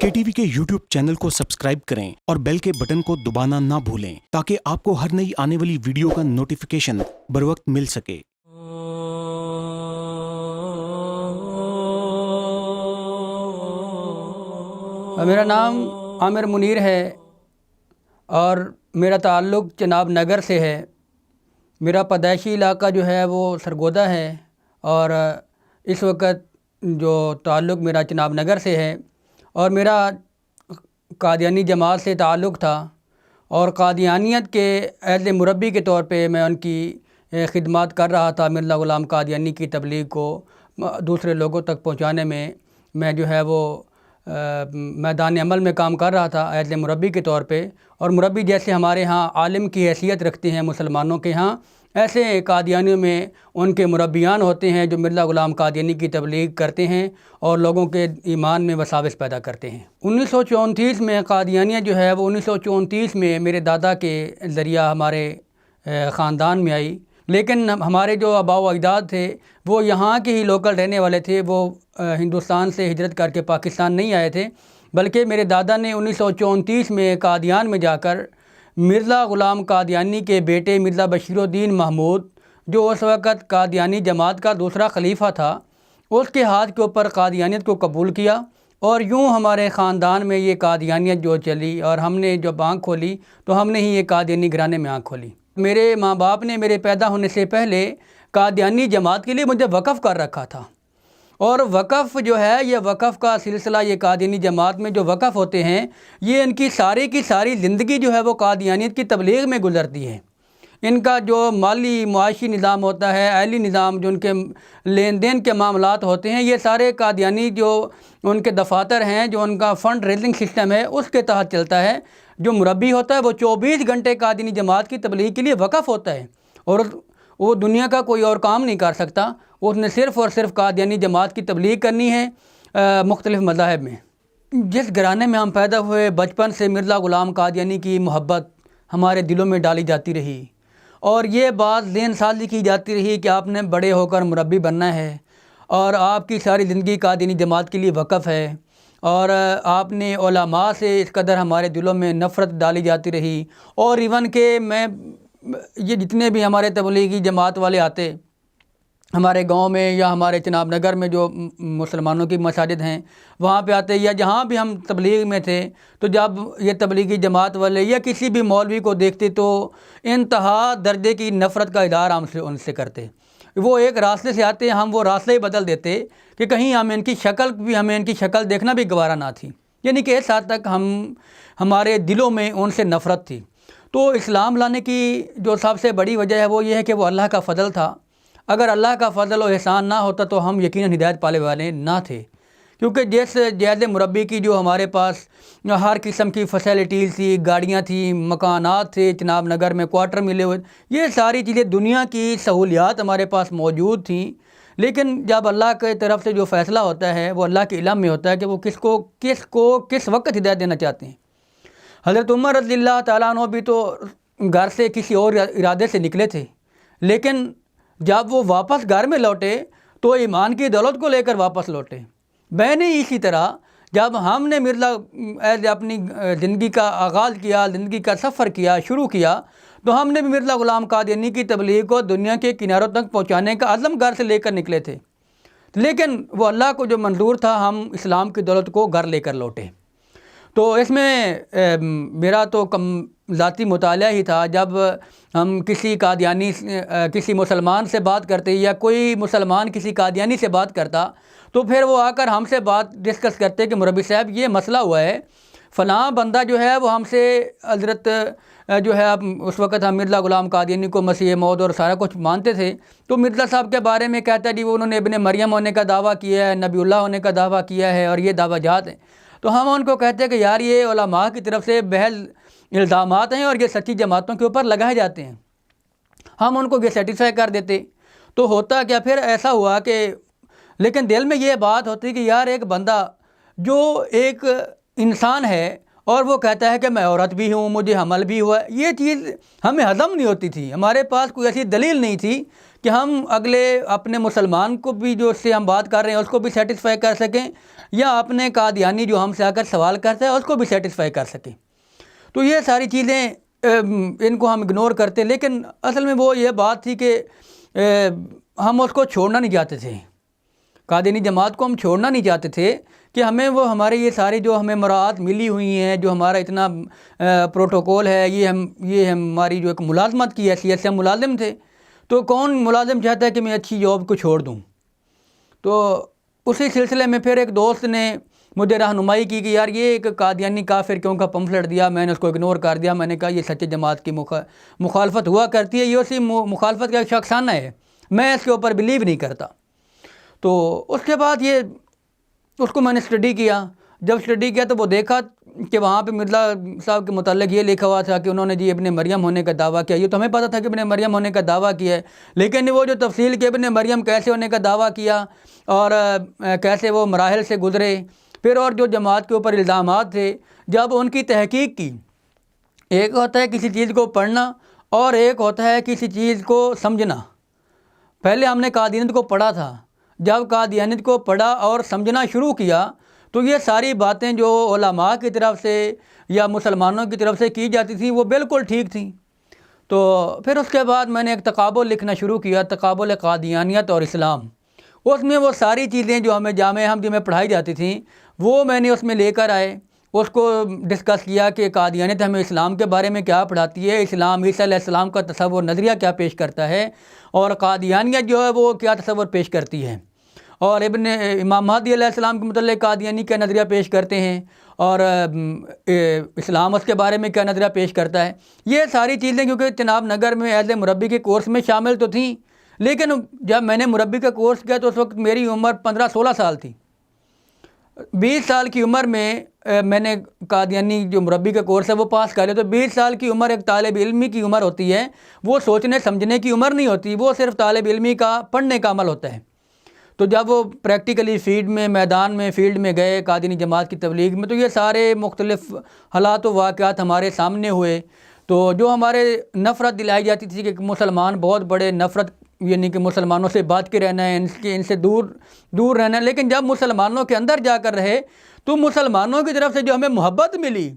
KTV کے YouTube channel کو subscribe کریں اور بیل کے بٹن کو دبانا نہ بھولیں تاکہ آپ کو ہر نئی آنے والی ویڈیو کا نوٹیفیکیشن بروقت مل سکے۔ میرا نام عامر منیر ہے اور میرا تعلق چناب نگر سے ہے۔ میرا پیدائشی علاقہ جو ہے وہ سرگودا ہے اور اس وقت جو تعلق میرا چناب نگر سے ہے، اور میرا قادیانی جماعت سے تعلق تھا، اور قادیانیت کے ایز مربی کے طور پہ میں ان کی خدمات کر رہا تھا۔ مرزا غلام قادیانی کی تبلیغ کو دوسرے لوگوں تک پہنچانے میں جو ہے وہ میدان عمل میں کام کر رہا تھا ایز مربی کے طور پہ۔ اور مربی جیسے ہمارے ہاں عالم کی حیثیت رکھتے ہیں مسلمانوں کے ہاں، ایسے قادیانیوں میں ان کے مربیان ہوتے ہیں جو مرزا غلام قادیانی کی تبلیغ کرتے ہیں اور لوگوں کے ایمان میں وساوس پیدا کرتے ہیں۔ 1934 میں قادیانیت جو ہے وہ 1934 میں میرے دادا کے ذریعہ ہمارے خاندان میں آئی، لیکن ہمارے جو آباء و اجداد تھے وہ یہاں کے ہی لوکل رہنے والے تھے، وہ ہندوستان سے ہجرت کر کے پاکستان نہیں آئے تھے، بلکہ میرے دادا نے 1934 میں قادیان میں جا کر مرزا غلام قادیانی کے بیٹے مرزا بشیر الدین محمود، جو اس وقت قادیانی جماعت کا دوسرا خلیفہ تھا، اس کے ہاتھ کے اوپر قادیانیت کو قبول کیا، اور یوں ہمارے خاندان میں یہ قادیانیت جو چلی، اور ہم نے جب آنکھ کھولی تو ہم نے ہی یہ قادیانی گھرانے میں آنکھ کھولی۔ میرے ماں باپ نے میرے پیدا ہونے سے پہلے قادیانی جماعت کے لیے مجھے وقف کر رکھا تھا، اور وقف جو ہے یہ وقف کا سلسلہ، یہ قادیانی جماعت میں جو وقف ہوتے ہیں یہ ان کی ساری زندگی جو ہے وہ قادیانیت کی تبلیغ میں گزرتی ہے۔ ان کا جو مالی معاشی نظام ہوتا ہے، اہلی نظام، جو ان کے لین دین کے معاملات ہوتے ہیں، یہ سارے قادیانی جو ان کے دفاتر ہیں، جو ان کا فنڈ ریزنگ سسٹم ہے، اس کے تحت چلتا ہے۔ جو مربی ہوتا ہے وہ 24 گھنٹے قادیانی جماعت کی تبلیغ کے لیے وقف ہوتا ہے، اور وہ دنیا کا کوئی اور کام نہیں کر سکتا، اس نے صرف اور صرف قادیانی جماعت کی تبلیغ کرنی ہے مختلف مذاہب میں۔ جس گھرانے میں ہم پیدا ہوئے، بچپن سے مرزا غلام قادیانی کی محبت ہمارے دلوں میں ڈالی جاتی رہی، اور یہ بات ذہن سازی کی جاتی رہی کہ آپ نے بڑے ہو کر مربی بننا ہے، اور آپ کی ساری زندگی قادیانی جماعت کے لیے وقف ہے، اور آپ نے علماء سے اس قدر ہمارے دلوں میں نفرت ڈالی جاتی رہی۔ اور ایون کہ یہ جتنے بھی ہمارے تبلیغی جماعت والے آتے ہمارے گاؤں میں یا ہمارے چناب نگر میں جو مسلمانوں کی مساجد ہیں وہاں پہ آتے، یا جہاں بھی ہم تبلیغ میں تھے، تو جب یہ تبلیغی جماعت والے یا کسی بھی مولوی کو دیکھتے تو انتہا درجے کی نفرت کا اظہار ہم سے ان سے کرتے۔ وہ ایک راستے سے آتے، ہم وہ راستے ہی بدل دیتے کہ کہیں ہمیں ان کی شکل دیکھنا بھی گوارا نہ تھی، یعنی کہ اس حد تک ہمارے دلوں میں ان سے نفرت تھی۔ تو اسلام لانے کی جو سب سے بڑی وجہ ہے وہ یہ ہے کہ وہ اللہ کا فضل تھا۔ اگر اللہ کا فضل و احسان نہ ہوتا تو ہم یقیناً ہدایت پالے والے نہ تھے، کیونکہ جیسے مربی کی جو ہمارے پاس ہر قسم کی فیسلٹیز تھی، گاڑیاں تھیں، مکانات تھے، چناب نگر میں کوارٹر ملے ہوئے، یہ ساری چیزیں دنیا کی سہولیات ہمارے پاس موجود تھیں، لیکن جب اللہ کی طرف سے جو فیصلہ ہوتا ہے وہ اللہ کے علم میں ہوتا ہے کہ وہ کس وقت ہدایت دینا چاہتے ہیں۔ حضرت عمر رضی اللہ تعالیٰ عنہ بھی تو گھر سے کسی اور ارادے سے نکلے تھے، لیکن جب وہ واپس گھر میں لوٹے تو ایمان کی دولت کو لے کر واپس لوٹے۔ میں نے اسی طرح جب ہم نے اپنی زندگی کا آغاز کیا، زندگی کا سفر شروع کیا، تو ہم نے بھی مرزا غلام قادیانی کی تبلیغ کو دنیا کے کناروں تک پہنچانے کا عزم گھر سے لے کر نکلے تھے، لیکن وہ اللہ کو جو منظور تھا، ہم اسلام کی دولت کو گھر لے کر لوٹے۔ تو اس میں میرا تو ذاتی مطالعہ ہی تھا، جب ہم کسی مسلمان سے بات کرتے یا کوئی مسلمان کسی قادیانی سے بات کرتا تو پھر وہ آ کر ہم سے بات ڈسکس کرتے کہ مربی صاحب یہ مسئلہ ہوا ہے، فلاں بندہ جو ہے وہ ہم سے حضرت جو ہے اس وقت ہم مرزا غلام قادیانی کو مسیح موعود اور سارا کچھ مانتے تھے، تو مرزا صاحب کے بارے میں کہتا ہے جی انہوں نے ابن مریم ہونے کا دعویٰ کیا ہے، نبی اللہ ہونے کا دعویٰ کیا ہے، اور یہ دعویٰ جات ہیں۔ تو ہم ان کو کہتے ہیں کہ یار یہ علماء کی طرف سے بحث الزامات ہیں اور یہ سچی جماعتوں کے اوپر لگائے جاتے ہیں، ہم ان کو یہ سیٹسفائی کر دیتے۔ تو ہوتا کیا پھر ایسا ہوا کہ لیکن دل میں یہ بات ہوتی کہ یار ایک بندہ جو ایک انسان ہے اور وہ کہتا ہے کہ میں عورت بھی ہوں، مجھے حمل بھی ہوا، یہ چیز ہمیں ہضم نہیں ہوتی تھی، ہمارے پاس کوئی ایسی دلیل نہیں تھی کہ ہم اگلے اپنے مسلمان کو بھی جو اس سے ہم بات کر رہے ہیں اس کو بھی سیٹسفائی کر سکیں، یا اپنے قادیانی جو ہم سے آ کر سوال کرتا ہے اس کو بھی سیٹسفائی کر سکیں۔ تو یہ ساری چیزیں ان کو ہم اگنور کرتے، لیکن اصل میں وہ یہ بات تھی کہ ہم اس کو چھوڑنا نہیں چاہتے تھے، قادیانی جماعت کو ہم چھوڑنا نہیں چاہتے تھے کہ ہمیں وہ ہمارے یہ ساری جو ہمیں مراعات ملی ہوئی ہیں، جو ہمارا اتنا پروٹوکول ہے، یہ ہماری جو ایک ملازمت کی حیثیت سے ہم ملازم تھے، تو کون ملازم چاہتا ہے کہ میں اچھی جاب کو چھوڑ دوں؟ تو اسی سلسلے میں پھر ایک دوست نے مجھے رہنمائی کی کہ یار یہ ایک قادیانی کافر کیوں کا پمفلٹ دیا، میں نے اس کو اگنور کر دیا۔ میں نے کہا یہ سچے جماعت کی مخالفت ہوا کرتی ہے، یہ اسی مخالفت کا ایک شخصانہ ہے، میں اس کے اوپر بلیو نہیں کرتا۔ تو اس کے بعد اس کو میں نے اسٹڈی کیا۔ جب اسٹڈی کیا تو وہ دیکھا کہ وہاں پہ مرزا صاحب کے متعلق یہ لکھا ہوا تھا کہ انہوں نے جی ابن مریم ہونے کا دعویٰ کیا۔ یہ تو ہمیں پتہ تھا کہ ابن مریم ہونے کا دعویٰ کیا ہے، لیکن وہ جو تفصیل کہ ابن مریم کیسے ہونے کا دعویٰ کیا اور کیسے وہ مراحل سے گزرے، پھر اور جو جماعت کے اوپر الزامات تھے، جب ان کی تحقیق کی، ایک ہوتا ہے کسی چیز کو پڑھنا اور ایک ہوتا ہے کسی چیز کو سمجھنا۔ پہلے ہم نے قادیانیت کو پڑھا تھا، جب قادیانیت کو پڑھا اور سمجھنا شروع کیا تو یہ ساری باتیں جو علماء کی طرف سے یا مسلمانوں کی طرف سے کی جاتی تھیں وہ بالکل ٹھیک تھیں۔ تو پھر اس کے بعد میں نے ایک تقابل لکھنا شروع کیا، تقابل قادیانیت اور اسلام۔ اس میں وہ ساری چیزیں جو ہمیں جامعہ احمدیہ میں پڑھائی جاتی تھیں وہ میں نے اس میں لے کر آئے، اس کو ڈسکس کیا کہ قادیانیت ہمیں اسلام کے بارے میں کیا پڑھاتی ہے، اسلام عیسیٰ علیہ السلام کا تصور نظریہ کیا پیش کرتا ہے، اور قادیانیت جو ہے وہ کیا تصور پیش کرتی ہے، اور امام مہدی علیہ السلام کے متعلق قادیانی کیا نظریہ پیش کرتے ہیں، اور اسلام اس کے بارے میں کیا نظریہ پیش کرتا ہے۔ یہ ساری چیزیں کیونکہ جناب نگر میں ایز اے مربی کے کورس میں شامل تو تھیں، لیکن جب میں نے مربی کا کورس کیا تو اس وقت میری عمر 15-16 سال تھی۔ 20 سال کی عمر میں میں نے قادیانی جو مربی کا کورس ہے وہ پاس کر لیا۔ تو 20 سال کی عمر ایک طالب علمی کی عمر ہوتی ہے، وہ سوچنے سمجھنے کی عمر نہیں ہوتی، وہ صرف طالب علمی کا پڑھنے کا عمل ہوتا ہے۔ تو جب وہ پریکٹیکلی فیلڈ میں میدان میں فیلڈ میں گئے قادیانی جماعت کی تبلیغ میں، تو یہ سارے مختلف حالات و واقعات ہمارے سامنے ہوئے۔ تو جو ہمارے نفرت دلائی جاتی تھی کہ مسلمان بہت بڑے نفرت، یعنی کہ مسلمانوں سے بات کے رہنا ہے، ان سے دور رہنا ہے، لیکن جب مسلمانوں کے اندر جا کر رہے تو مسلمانوں کی طرف سے جو ہمیں محبت ملی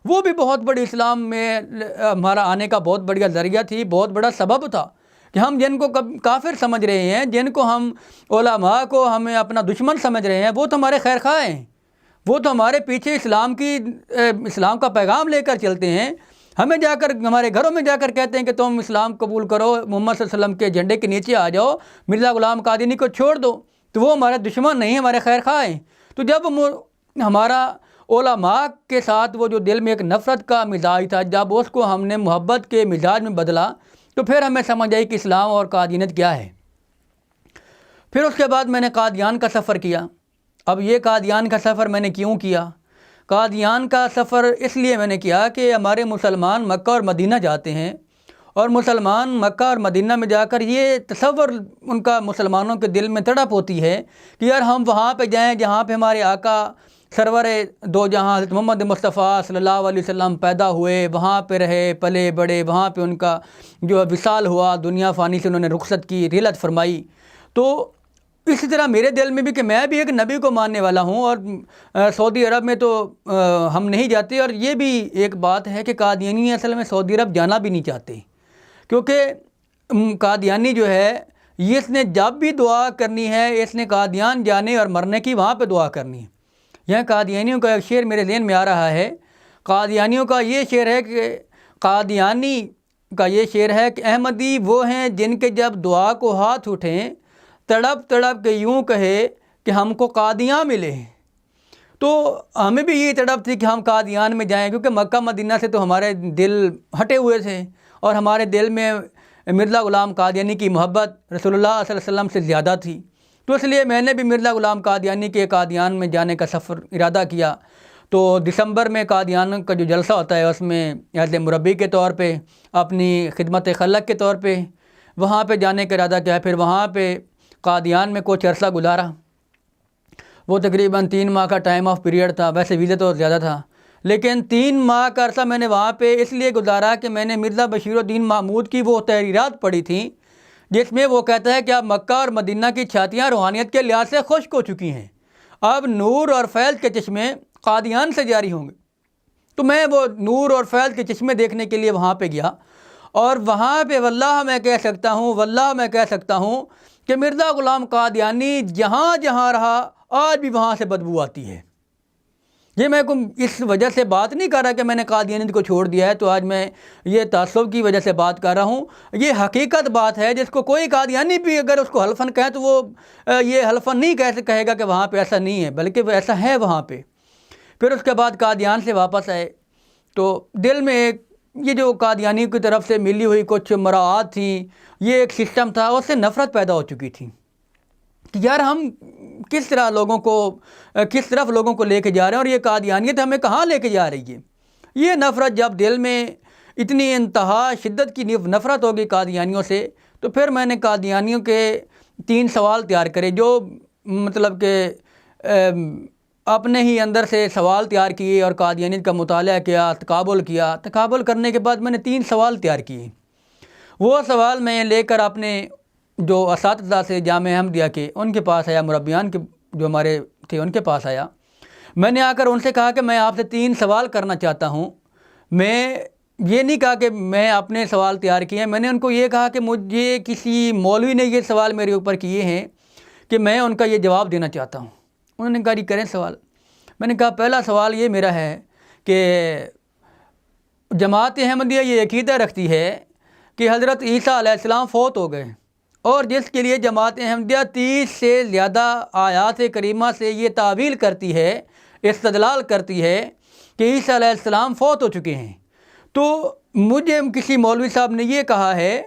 وہ بھی بہت بڑی اسلام میں ہمارا آنے کا بہت بڑا ذریعہ تھی، بہت بڑا سبب تھا کہ ہم جن کو کافر سمجھ رہے ہیں، جن کو ہم علماء کو ہمیں اپنا دشمن سمجھ رہے ہیں، وہ تو ہمارے خیر خواہ ہیں، وہ تو ہمارے پیچھے اسلام کا پیغام لے کر چلتے ہیں، ہمیں جا کر ہمارے گھروں میں جا کر کہتے ہیں کہ تم اسلام قبول کرو، محمد صلی اللہ علیہ وسلم کے جھنڈے کے نیچے آ جاؤ، مرزا غلام قادیانی کو چھوڑ دو۔ تو وہ ہمارے دشمن نہیں، ہمارے خیر خواہ ہیں۔ تو جب ہمارا علماء کے ساتھ وہ جو دل میں ایک نفرت کا مزاج تھا، جب اس کو ہم نے محبت کے مزاج میں بدلا تو پھر ہمیں سمجھ آئی کہ اسلام اور قادیانیت کیا ہے۔ پھر اس کے بعد میں نے قادیان کا سفر کیا۔ اب یہ قادیان کا سفر میں نے کیوں کیا؟ قادیان کا سفر اس لیے میں نے کیا کہ ہمارے مسلمان مکہ اور مدینہ جاتے ہیں، اور مسلمان مکہ اور مدینہ میں جا کر یہ تصور ان کا مسلمانوں کے دل میں تڑپ ہوتی ہے کہ یار ہم وہاں پہ جائیں جہاں پہ ہمارے آقا سرور دو جہاں حضرت محمد مصطفیٰ صلی اللہ علیہ وسلم پیدا ہوئے، وہاں پہ رہے پلے بڑے، وہاں پہ ان کا جو وصال ہوا، دنیا فانی سے انہوں نے رخصت کی، رحلت فرمائی۔ تو اسی طرح میرے دل میں بھی کہ میں بھی ایک نبی کو ماننے والا ہوں، اور سعودی عرب میں تو ہم نہیں جاتے، اور یہ بھی ایک بات ہے کہ قادیانی اصل میں سعودی عرب جانا بھی نہیں چاہتے، کیونکہ قادیانی جو ہے اس نے جب بھی دعا کرنی ہے اس نے قادیان جانے اور مرنے کی وہاں پہ دعا کرنی ہے۔ یہاں قادیانیوں کا ایک شعر میرے ذہن میں آ رہا ہے، قادیانیوں کا یہ شعر ہے کہ قادیانی کا یہ شعر ہے کہ احمدی وہ ہیں جن کے جب دعا کو ہاتھ اٹھیں، تڑپ تڑپ کے یوں کہے کہ ہم کو قادیاں ملے۔ تو ہمیں بھی یہ تڑپ تھی کہ ہم قادیان میں جائیں، کیونکہ مکہ مدینہ سے تو ہمارے دل ہٹے ہوئے تھے، اور ہمارے دل میں مرزا غلام قادیانی کی محبت رسول اللہ صلی اللہ علیہ وسلم سے زیادہ تھی۔ تو اس لیے میں نے بھی مرزا غلام قادیانی کے قادیان میں جانے کا سفر ارادہ کیا۔ تو دسمبر میں قادیان کا جو جلسہ ہوتا ہے اس میں ایز اے مربی کے طور پہ، اپنی خدمت خلق کے طور پہ وہاں پہ جانے کا ارادہ کیا۔ پھر وہاں پہ قادیان میں کچھ عرصہ گزارا، وہ تقریباً 3 ماہ کا ٹائم آف پیریڈ تھا، ویسے ویزا تو زیادہ تھا، لیکن 3 ماہ کا عرصہ میں نے وہاں پہ اس لیے گزارا کہ میں نے مرزا بشیر الدین محمود کی وہ تحریرات پڑھی تھیں جس میں وہ کہتا ہے کہ اب مکہ اور مدینہ کی چھاتیاں روحانیت کے لحاظ سے خشک ہو چکی ہیں، اب نور اور فیض کے چشمے قادیان سے جاری ہوں گے۔ تو میں وہ نور اور فیض کے چشمے دیکھنے کے لیے وہاں پہ گیا، اور وہاں پہ واللہ میں کہہ سکتا ہوں کہ مرزا غلام قادیانی جہاں جہاں رہا آج بھی وہاں سے بدبو آتی ہے۔ یہ میں اس وجہ سے بات نہیں کر رہا کہ میں نے قادیانیت کو چھوڑ دیا ہے، تو آج میں یہ تعصب کی وجہ سے بات کر رہا ہوں۔ یہ حقیقت بات ہے، جس کو کوئی قادیانی بھی اگر اس کو حلفاً کہے تو وہ یہ حلفاً نہیں کہے گا کہ وہاں پہ ایسا نہیں ہے، بلکہ وہ ایسا ہے وہاں پہ۔ پھر اس کے بعد قادیان سے واپس آئے تو دل میں ایک یہ جو قادیانی کی طرف سے ملی ہوئی کچھ مراعات تھیں، یہ ایک سسٹم تھا، اس سے نفرت پیدا ہو چکی تھی کہ یار ہم کس طرف لوگوں کو لے کے جا رہے ہیں، اور یہ قادیانیت ہمیں کہاں لے کے جا رہی ہے۔ یہ نفرت جب دل میں اتنی انتہا شدت کی نفرت ہوگی قادیانیوں سے، تو پھر میں نے قادیانیوں کے 3 سوال تیار کرے، جو مطلب کہ اپنے ہی اندر سے سوال تیار کیے اور قادیانیت کا مطالعہ کیا، تقابل کرنے کے بعد میں نے 3 سوال تیار کیے۔ وہ سوال میں لے کر اپنے جو اساتذہ سے جامعہ احمدیہ کے ان کے پاس آیا، مربیان کے جو ہمارے تھے ان کے پاس آیا۔ میں نے آ کر ان سے کہا کہ میں آپ سے 3 سوال کرنا چاہتا ہوں۔ میں یہ نہیں کہا کہ میں اپنے سوال تیار کیے ہیں، میں نے ان کو یہ کہا کہ مجھے کسی مولوی نے یہ سوال میرے اوپر کیے ہیں کہ میں ان کا یہ جواب دینا چاہتا ہوں۔ انہوں نے کہا جی کریں سوال۔ میں نے کہا پہلا سوال یہ میرا ہے کہ جماعت احمدیہ یہ عقیدہ رکھتی ہے کہ حضرت عیسیٰ علیہ السلام فوت ہو گئے، اور جس کے لیے جماعت احمدیہ 30 سے زیادہ آیات کریمہ سے یہ تعویل کرتی ہے، استدلال کرتی ہے کہ عیسیٰ علیہ السلام فوت ہو چکے ہیں۔ تو مجھے کسی مولوی صاحب نے یہ کہا ہے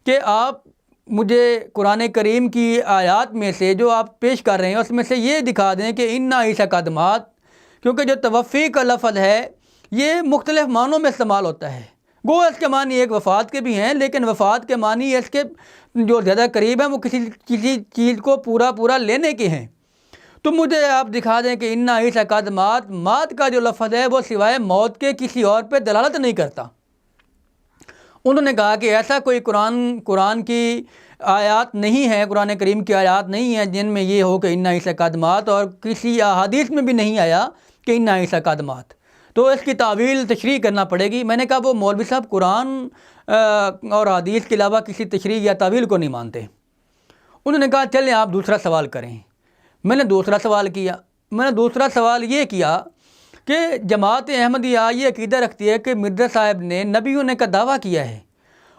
کہ آپ مجھے قرآن کریم کی آیات میں سے جو آپ پیش کر رہے ہیں اس میں سے یہ دکھا دیں کہ انا عیسیٰ کا دمات، کیونکہ جو توفی کا لفظ ہے یہ مختلف معنوں میں استعمال ہوتا ہے۔ گو اس کے معنی ایک وفات کے بھی ہیں، لیکن وفات کے معنی اس کے جو زیادہ قریب ہیں وہ کسی چیز کو پورا لینے کے ہیں۔ تو مجھے آپ دکھا دیں کہ انا عیسیٰ کا دمات، مات کا جو لفظ ہے وہ سوائے موت کے کسی اور پہ دلالت نہیں کرتا۔ انہوں نے کہا کہ ایسا کوئی قرآن کی آیات نہیں ہے، قرآن کریم کی آیات نہیں ہیں جن میں یہ ہو کہ انا عیسیٰ کا دمات، اور کسی احادیث میں بھی نہیں آیا کہ انا عیسیٰ کا دمات، تو اس کی تعویل تشریح کرنا پڑے گی۔ میں نے کہا وہ مولوی صاحب قرآن اور حدیث کے علاوہ کسی تشریح یا تعویل کو نہیں مانتے۔ انہوں نے کہا چلیں آپ دوسرا سوال کریں۔ میں نے دوسرا سوال کیا۔ میں نے دوسرا سوال یہ کیا کہ جماعت احمدیہ یہ عقیدہ رکھتی ہے کہ مرزا صاحب نے نبی ہونے کا دعویٰ کیا ہے،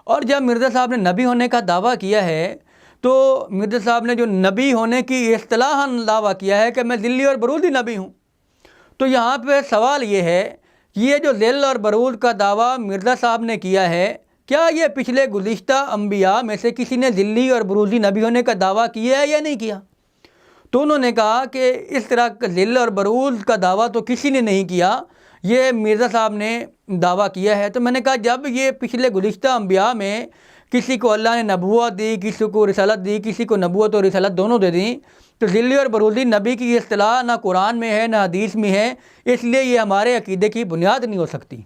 اور جب مرزا صاحب نے نبی ہونے کا دعویٰ کیا ہے تو مرزا صاحب نے جو نبی ہونے کی اصطلاحاً دعویٰ کیا ہے کہ میں ذلی اور برودی نبی ہوں۔ تو یہاں پہ سوال یہ ہے، یہ جو ذل اور برود کا دعویٰ مرزا صاحب نے کیا ہے، کیا یہ پچھلے گزشتہ انبیاء میں سے کسی نے ذلی اور برودی نبی ہونے کا دعویٰ کیا ہے یا نہیں کیا؟ تو انہوں نے کہا کہ اس طرح ذل اور برود کا دعویٰ تو کسی نے نہیں کیا، یہ مرزا صاحب نے دعویٰ کیا ہے۔ تو میں نے کہا جب یہ پچھلے گزشتہ انبیاء میں کسی کو اللہ نے نبوت دی، کسی کو رسالت دی، کسی کو نبوت اور رسالت دونوں دے دیں، تو ذلی اور برودی نبی کی اصطلاح نہ قرآن میں ہے نہ حدیث میں ہے، اس لیے یہ ہمارے عقیدے کی بنیاد نہیں ہو سکتی۔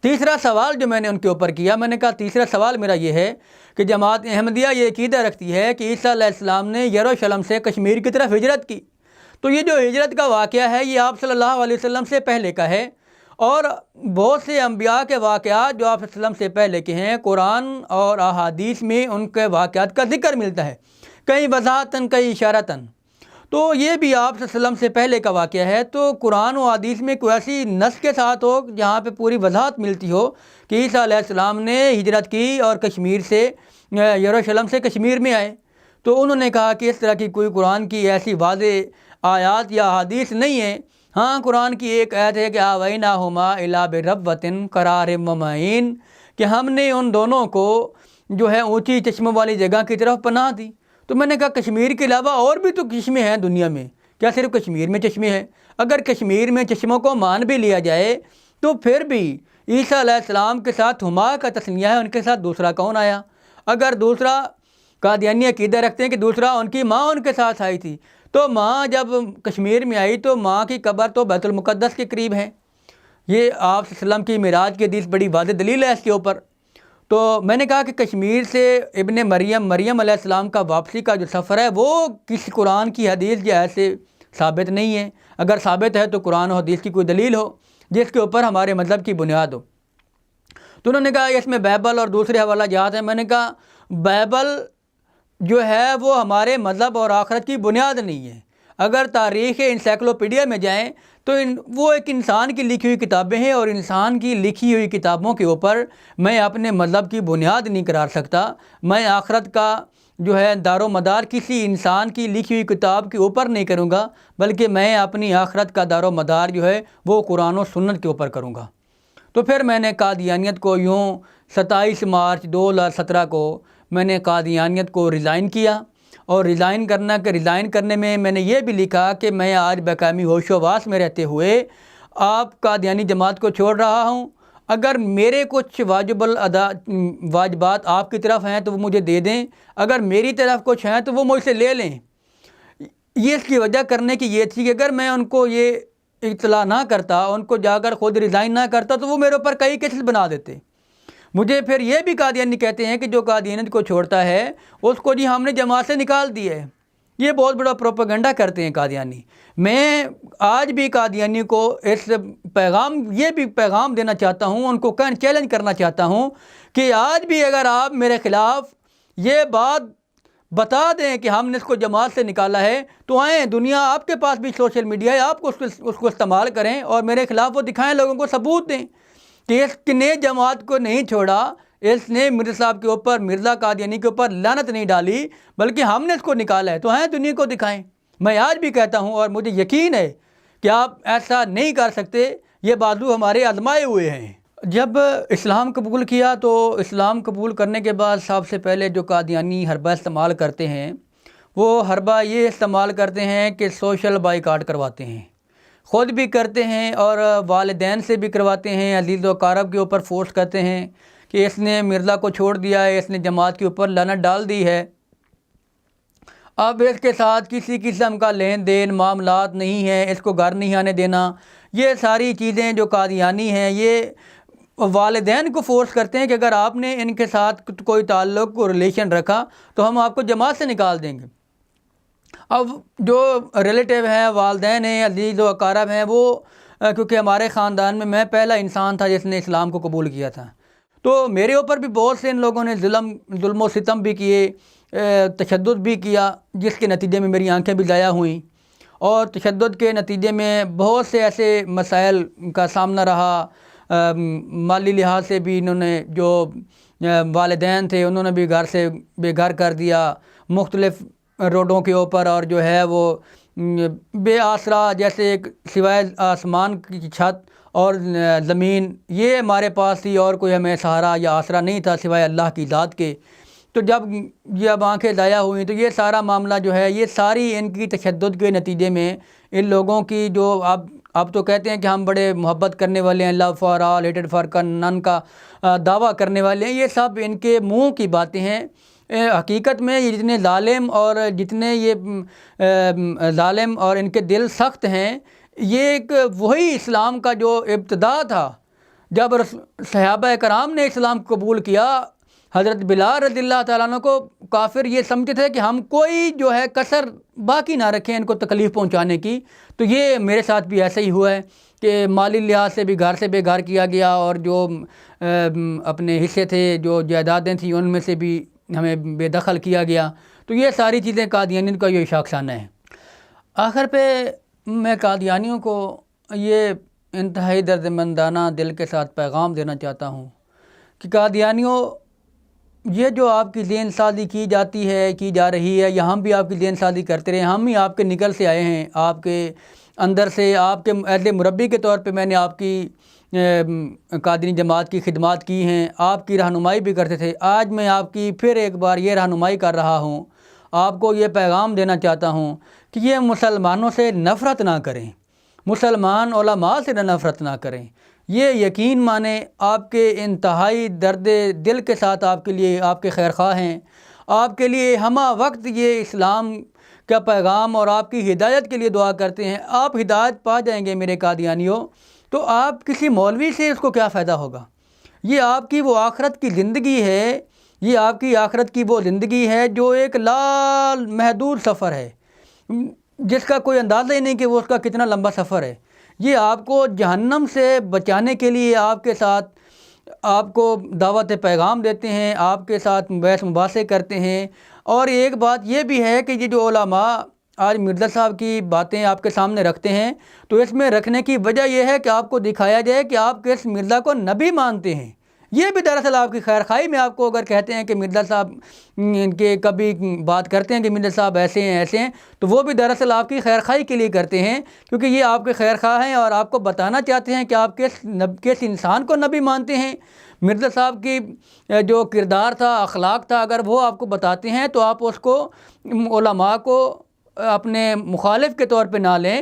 تیسرا سوال جو میں نے ان کے اوپر کیا، میں نے کہا تیسرا سوال میرا یہ ہے کہ جماعت احمدیہ یہ عقیدہ رکھتی ہے کہ عیسیٰ علیہ السلام نے یروشلم سے کشمیر کی طرف ہجرت کی، تو یہ جو ہجرت کا واقعہ ہے یہ آپ صلی اللہ علیہ وسلم سے پہلے کا ہے، اور بہت سے انبیاء کے واقعات جو آپ صلی اللہ علیہ وسلم سے پہلے کے ہیں قرآن اور احادیث میں ان کے واقعات کا ذکر ملتا ہے، کئی وضاحتاً کئی اشارتاً۔ تو یہ بھی آپ صلی اللہ علیہ وسلم سے پہلے کا واقعہ ہے، تو قرآن و حدیث میں کوئی ایسی نص کے ساتھ ہو جہاں پہ پوری وضاحت ملتی ہو کہ عیسیٰ علیہ السلام نے ہجرت کی اور کشمیر سے یروشلم سے کشمیر میں آئے۔ تو انہوں نے کہا کہ اس طرح کی کوئی قرآن کی ایسی واضح آیات یا حدیث نہیں ہے۔ ہاں قرآن کی ایک آیت ہے کہ آویناہما الی بربوۃ قرار ممعین، کہ ہم نے ان دونوں کو جو ہے اونچی چشموں والی جگہ کی طرف پناہ دی۔ تو میں نے کہا کشمیر کے علاوہ اور بھی تو چشمے ہیں دنیا میں، کیا صرف کشمیر میں چشمے ہیں؟ اگر کشمیر میں چشموں کو مان بھی لیا جائے تو پھر بھی عیسیٰ علیہ السلام کے ساتھ ہما کا تسنیہ ہے، ان کے ساتھ دوسرا کون آیا؟ اگر دوسرا قادیانی عقیدہ رکھتے ہیں کہ دوسرا ان کی ماں ان کے ساتھ آئی تھی، تو ماں جب کشمیر میں آئی تو ماں کی قبر تو بیت المقدس کے قریب ہے۔ یہ آپ صلی اللہ علیہ وسلم کی معراج کی حدیث بڑی واضح دلیل ہے اس کے اوپر۔ تو میں نے کہا کہ کشمیر سے ابن مریم علیہ السلام کا واپسی کا جو سفر ہے وہ کسی قرآن کی حدیث یا ایسے ثابت نہیں ہے۔ اگر ثابت ہے تو قرآن و حدیث کی کوئی دلیل ہو جس کے اوپر ہمارے مذہب کی بنیاد ہو۔ تو انہوں نے کہا اس میں بائبل اور دوسرے حوالہ جات ہیں۔ میں نے کہا بائبل جو ہے وہ ہمارے مذہب اور آخرت کی بنیاد نہیں ہے۔ اگر تاریخ انسائکلوپیڈیا میں جائیں تو وہ ایک انسان کی لکھی ہوئی کتابیں ہیں، اور انسان کی لکھی ہوئی کتابوں کے اوپر میں اپنے مذہب کی بنیاد نہیں قرار سکتا۔ میں آخرت کا جو ہے دار و مدار کسی انسان کی لکھی ہوئی کتاب کے اوپر نہیں کروں گا، بلکہ میں اپنی آخرت کا دار و مدار جو ہے وہ قرآن و سنت کے اوپر کروں گا۔ تو پھر میں نے قادیانیت کو یوں 27 مارچ 2017 کو میں نے قادیانیت کو ریزائن کیا، اور ریزائن کرنے میں نے یہ بھی لکھا کہ میں آج بقامی ہوش و واس میں رہتے ہوئے آپ قادیانی جماعت کو چھوڑ رہا ہوں۔ اگر میرے کچھ واجبات آپ کی طرف ہیں تو وہ مجھے دے دیں، اگر میری طرف کچھ ہیں تو وہ مجھ سے لے لیں۔ یہ اس کی وجہ کرنے کی یہ تھی کہ اگر میں ان کو یہ اطلاع نہ کرتا، ان کو جا کر خود ریزائن نہ کرتا، تو وہ میرے اوپر کئی کیسز بنا دیتے۔ مجھے پھر یہ بھی قادیانی کہتے ہیں کہ جو قادیانیت کو چھوڑتا ہے اس کو جی ہم نے جماعت سے نکال دیا ہے۔ یہ بہت بڑا پروپیگنڈا کرتے ہیں قادیانی۔ میں آج بھی قادیانی کو یہ بھی پیغام دینا چاہتا ہوں، ان کو چیلنج کرنا چاہتا ہوں کہ آج بھی اگر آپ میرے خلاف یہ بات بتا دیں کہ ہم نے اس کو جماعت سے نکالا ہے، تو آئیں، دنیا آپ کے پاس بھی سوشل میڈیا ہے، آپ اس کو استعمال کریں اور میرے خلاف وہ دکھائیں، لوگوں کو ثبوت دیں کہ اس نے جماعت کو نہیں چھوڑا، اس نے مرزا صاحب کے اوپر، مرزا قادیانی کے اوپر لعنت نہیں ڈالی، بلکہ ہم نے اس کو نکالا ہے۔ تو ہیں دنیا کو دکھائیں۔ میں آج بھی کہتا ہوں اور مجھے یقین ہے کہ آپ ایسا نہیں کر سکتے، یہ بازو ہمارے آزمائے ہوئے ہیں۔ جب اسلام قبول کیا تو اسلام قبول کرنے کے بعد سب سے پہلے جو قادیانی حربہ استعمال کرتے ہیں وہ حربہ یہ استعمال کرتے ہیں کہ سوشل بائیکاٹ کرواتے ہیں، خود بھی کرتے ہیں اور والدین سے بھی کرواتے ہیں، عزیز و اقارب کے اوپر فورس کرتے ہیں کہ اس نے مرزا کو چھوڑ دیا ہے، اس نے جماعت کے اوپر لعنت ڈال دی ہے، اب اس کے ساتھ کسی قسم کا لین دین معاملات نہیں ہے، اس کو گھر نہیں آنے دینا۔ یہ ساری چیزیں جو قادیانی ہیں یہ والدین کو فورس کرتے ہیں کہ اگر آپ نے ان کے ساتھ کوئی تعلق کو ریلیشن رکھا تو ہم آپ کو جماعت سے نکال دیں گے۔ اب جو ریلیٹیو ہیں، والدین ہیں، عزیز و اقارب ہیں، وہ کیونکہ ہمارے خاندان میں پہلا انسان تھا جس نے اسلام کو قبول کیا تھا، تو میرے اوپر بھی بہت سے ان لوگوں نے ظلم و ستم بھی کیے، تشدد بھی کیا، جس کے نتیجے میں میری آنکھیں بھی ضائع ہوئیں، اور تشدد کے نتیجے میں بہت سے ایسے مسائل کا سامنا رہا۔ مالی لحاظ سے بھی انہوں نے جو والدین تھے انہوں نے بھی گھر سے بے گھر کر دیا، مختلف روڈوں کے اوپر، اور جو ہے وہ بے آسرا، جیسے ایک سوائے آسمان کی چھت اور زمین یہ ہمارے پاس تھی، اور کوئی ہمیں سہارا یا آسرا نہیں تھا سوائے اللہ کی ذات کے۔ تو جب آنکھیں ضائع ہوئیں تو یہ سارا معاملہ جو ہے یہ ساری ان کی تشدد کے نتیجے میں ان لوگوں کی جو اب تو کہتے ہیں کہ ہم بڑے محبت کرنے والے ہیں، لو فار آل ہیٹڈ فار نن کا دعویٰ کرنے والے ہیں، یہ سب ان کے منہ کی باتیں ہیں۔ حقیقت میں یہ جتنے ظالم اور ان کے دل سخت ہیں، یہ ایک وہی اسلام کا جو ابتدا تھا جب صحابہ کرام نے اسلام قبول کیا، حضرت بلال رضی اللہ تعالیٰ عنہ کو کافر یہ سمجھتے تھے کہ ہم کوئی جو ہے کسر باقی نہ رکھیں ان کو تکلیف پہنچانے کی۔ تو یہ میرے ساتھ بھی ایسا ہی ہوا ہے کہ مالی لحاظ سے بھی گھر سے بے گھر کیا گیا، اور جو اپنے حصے تھے، جو جائیدادیں تھیں، ان میں سے بھی ہمیں بے دخل کیا گیا۔ تو یہ ساری چیزیں قادیانیت کا یہ شاخسانہ ہے۔ آخر پہ میں قادیانیوں کو یہ انتہائی درد مندانہ دل کے ساتھ پیغام دینا چاہتا ہوں کہ قادیانیوں، یہ جو آپ کی ذہن سازی کی جاتی ہے، کی جا رہی ہے، یا ہم بھی آپ کی ذہن سازی کرتے رہے، ہم ہی آپ کے نگل سے آئے ہیں، آپ کے اندر سے، آپ کے ایز مربی کے طور پہ میں نے آپ کی قادری جماعت کی خدمات کی ہیں، آپ کی رہنمائی بھی کرتے تھے۔ آج میں آپ کی پھر ایک بار یہ رہنمائی کر رہا ہوں، آپ کو یہ پیغام دینا چاہتا ہوں کہ یہ مسلمانوں سے نفرت نہ کریں، مسلمان علماء سے نفرت نہ کریں۔ یہ یقین مانیں، آپ کے انتہائی درد دل کے ساتھ آپ کے لیے، آپ کے خیر خواہ ہیں، آپ کے لیے ہمہ وقت یہ اسلام کا پیغام اور آپ کی ہدایت کے لیے دعا کرتے ہیں۔ آپ ہدایت پا جائیں گے میرے قادیانیوں، تو آپ کسی مولوی سے اس کو کیا فائدہ ہوگا؟ یہ آپ کی وہ آخرت کی زندگی ہے، یہ آپ کی آخرت کی وہ زندگی ہے جو ایک لا محدود سفر ہے۔ جس کا کوئی اندازہ ہی نہیں کہ وہ اس کا کتنا لمبا سفر ہے. یہ آپ کو جہنم سے بچانے کے لیے آپ کے ساتھ آپ کو دعوت پیغام دیتے ہیں، آپ کے ساتھ بحث مباحثے کرتے ہیں. اور ایک بات یہ بھی ہے کہ یہ جو علماء آج مرزا صاحب کی باتیں آپ کے سامنے رکھتے ہیں، تو اس میں رکھنے کی وجہ یہ ہے کہ آپ کو دکھایا جائے کہ آپ کس مرزا کو نبی مانتے ہیں. یہ بھی دراصل آپ کی خیر خواہی میں آپ کو اگر کہتے ہیں کہ مرزا صاحب کے کبھی بات کرتے ہیں کہ مرزا صاحب ایسے ہیں ایسے ہیں، تو وہ بھی دراصل آپ کی خیر خواہی کے لیے کرتے ہیں، کیونکہ یہ آپ کے خیر خواہ ہیں اور آپ کو بتانا چاہتے ہیں کہ آپ کس انسان کو نبی مانتے ہیں. مرزا صاحب کی جو کردار تھا، اخلاق تھا، اگر وہ آپ کو بتاتے ہیں تو آپ اس کو علماء کو اپنے مخالف کے طور پہ نہ لیں،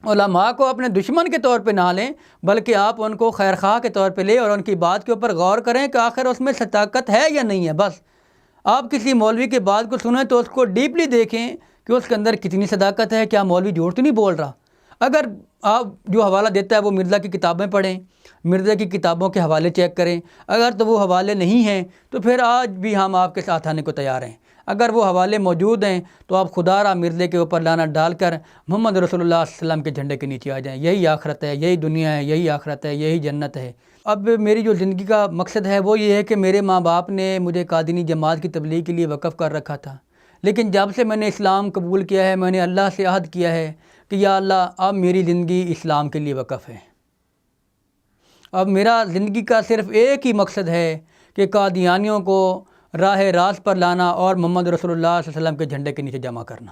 علماء کو اپنے دشمن کے طور پہ نہ لیں، بلکہ آپ ان کو خیر خواہ کے طور پہ لیں اور ان کی بات کے اوپر غور کریں کہ آخر اس میں صداقت ہے یا نہیں ہے. بس آپ کسی مولوی کی بات کو سنیں تو اس کو ڈیپلی دیکھیں کہ اس کے اندر کتنی صداقت ہے، کیا مولوی جھوٹ تو نہیں بول رہا. اگر آپ جو حوالہ دیتا ہے وہ مرزا کی کتابیں پڑھیں، مرزا کی کتابوں کے حوالے چیک کریں. اگر تو وہ حوالے نہیں ہیں تو پھر آج بھی ہم آپ کے ساتھ آنے کو تیار ہیں. اگر وہ حوالے موجود ہیں تو آپ خدا را مرزے کے اوپر لعنت ڈال کر محمد رسول اللہ صلی اللہ علیہ وسلم کے جھنڈے کے نیچے آ جائیں. یہی آخرت ہے، یہی دنیا ہے، یہی آخرت ہے، یہی جنت ہے. اب میری جو زندگی کا مقصد ہے وہ یہ ہے کہ میرے ماں باپ نے مجھے قادینی جماعت کی تبلیغ کے لیے وقف کر رکھا تھا، لیکن جب سے میں نے اسلام قبول کیا ہے، میں نے اللہ سے عہد کیا ہے کہ یا اللہ اب میری زندگی اسلام کے لیے وقف ہے. اب میرا زندگی کا صرف ایک ہی مقصد ہے کہ قادیانیوں کو راہ راست پر لانا اور محمد رسول اللہ صلی اللہ علیہ وسلم کے جھنڈے کے نیچے جمع کرنا.